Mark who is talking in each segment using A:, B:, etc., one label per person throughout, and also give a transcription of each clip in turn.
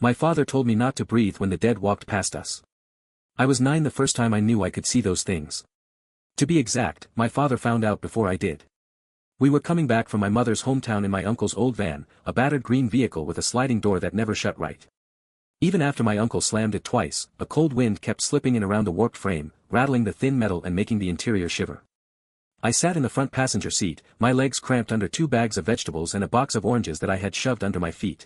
A: My father told me not to breathe when the dead walked past us. I was 9 the first time I knew I could see those things. To be exact, my father found out before I did. We were coming back from my mother's hometown in my uncle's old van, a battered green vehicle with a sliding door that never shut right. Even after my uncle slammed it twice, a cold wind kept slipping in around the warped frame, rattling the thin metal and making the interior shiver. I sat in the front passenger seat, my legs cramped under 2 bags of vegetables and a box of oranges that I had shoved under my feet.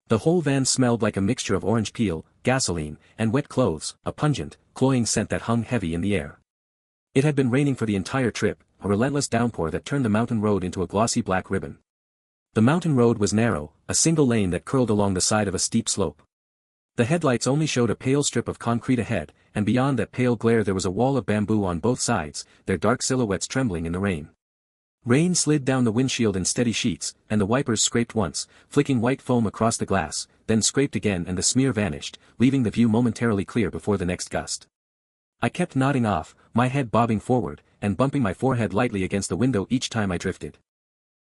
A: The whole van smelled like a mixture of orange peel, gasoline, and wet clothes, a pungent, cloying scent that hung heavy in the air. It had been raining for the entire trip, a relentless downpour that turned the mountain road into a glossy black ribbon. The mountain road was narrow, a single lane that curled along the side of a steep slope. The headlights only showed a pale strip of concrete ahead, and beyond that pale glare there was a wall of bamboo on both sides, their dark silhouettes trembling in the rain. Rain slid down the windshield in steady sheets, and the wipers scraped once, flicking white foam across the glass, then scraped again and the smear vanished, leaving the view momentarily clear before the next gust. I kept nodding off, my head bobbing forward, and bumping my forehead lightly against the window each time I drifted.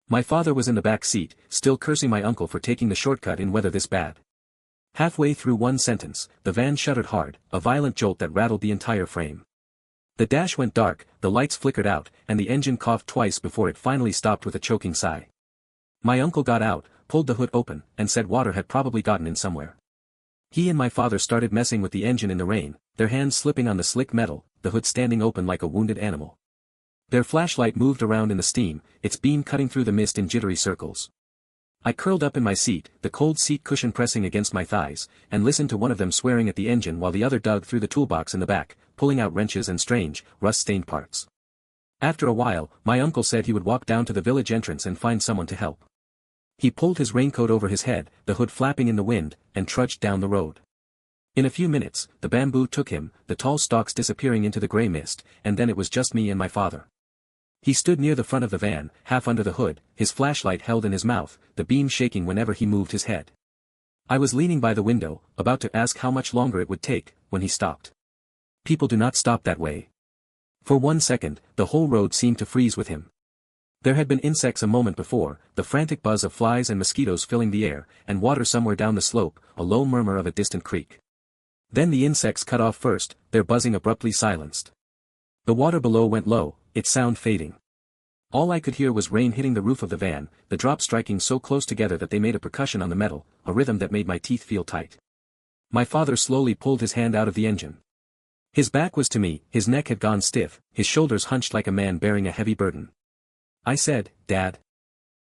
A: My father was in the back seat, still cursing my uncle for taking the shortcut in weather this bad. Halfway through one sentence, the van shuddered hard, a violent jolt that rattled the entire frame. The dash went dark, the lights flickered out, and the engine coughed twice before it finally stopped with a choking sigh. My uncle got out, pulled the hood open, and said water had probably gotten in somewhere. He and my father started messing with the engine in the rain, their hands slipping on the slick metal, the hood standing open like a wounded animal. Their flashlight moved around in the steam, its beam cutting through the mist in jittery circles. I curled up in my seat, the cold seat cushion pressing against my thighs, and listened to one of them swearing at the engine while the other dug through the toolbox in the back, pulling out wrenches and strange, rust-stained parts. After a while, my uncle said he would walk down to the village entrance and find someone to help. He pulled his raincoat over his head, the hood flapping in the wind, and trudged down the road. In a few minutes, the bamboo took him, the tall stalks disappearing into the gray mist, and then it was just me and my father. He stood near the front of the van, half under the hood, his flashlight held in his mouth, the beam shaking whenever he moved his head. I was leaning by the window, about to ask how much longer it would take, when he stopped. People do not stop that way. For 1 second, the whole road seemed to freeze with him. There had been insects a moment before, the frantic buzz of flies and mosquitoes filling the air, and water somewhere down the slope, a low murmur of a distant creek. Then the insects cut off first, their buzzing abruptly silenced. The water below went low, its sound fading. All I could hear was rain hitting the roof of the van, the drops striking so close together that they made a percussion on the metal, a rhythm that made my teeth feel tight. My father slowly pulled his hand out of the engine. His back was to me, his neck had gone stiff, his shoulders hunched like a man bearing a heavy burden. I said, "Dad."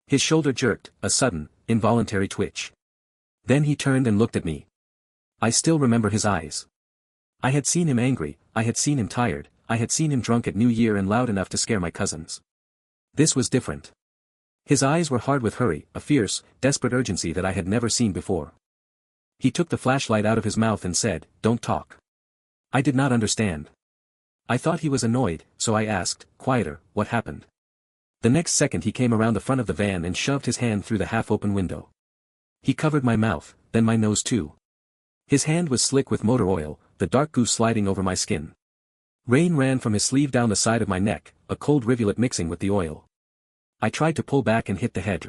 A: His shoulder jerked, a sudden, involuntary twitch. Then he turned and looked at me. I still remember his eyes. I had seen him angry, I had seen him tired, I had seen him drunk at New Year and loud enough to scare my cousins. This was different. His eyes were hard with hurry, a fierce, desperate urgency that I had never seen before. He took the flashlight out of his mouth and said, "Don't talk." I did not understand. I thought he was annoyed, so I asked, quieter, what happened? The next second he came around the front of the van and shoved his hand through the half-open window. He covered my mouth, then my nose too. His hand was slick with motor oil, the dark goo sliding over my skin. Rain ran from his sleeve down the side of my neck, a cold rivulet mixing with the oil. I tried to pull back and hit the hedge.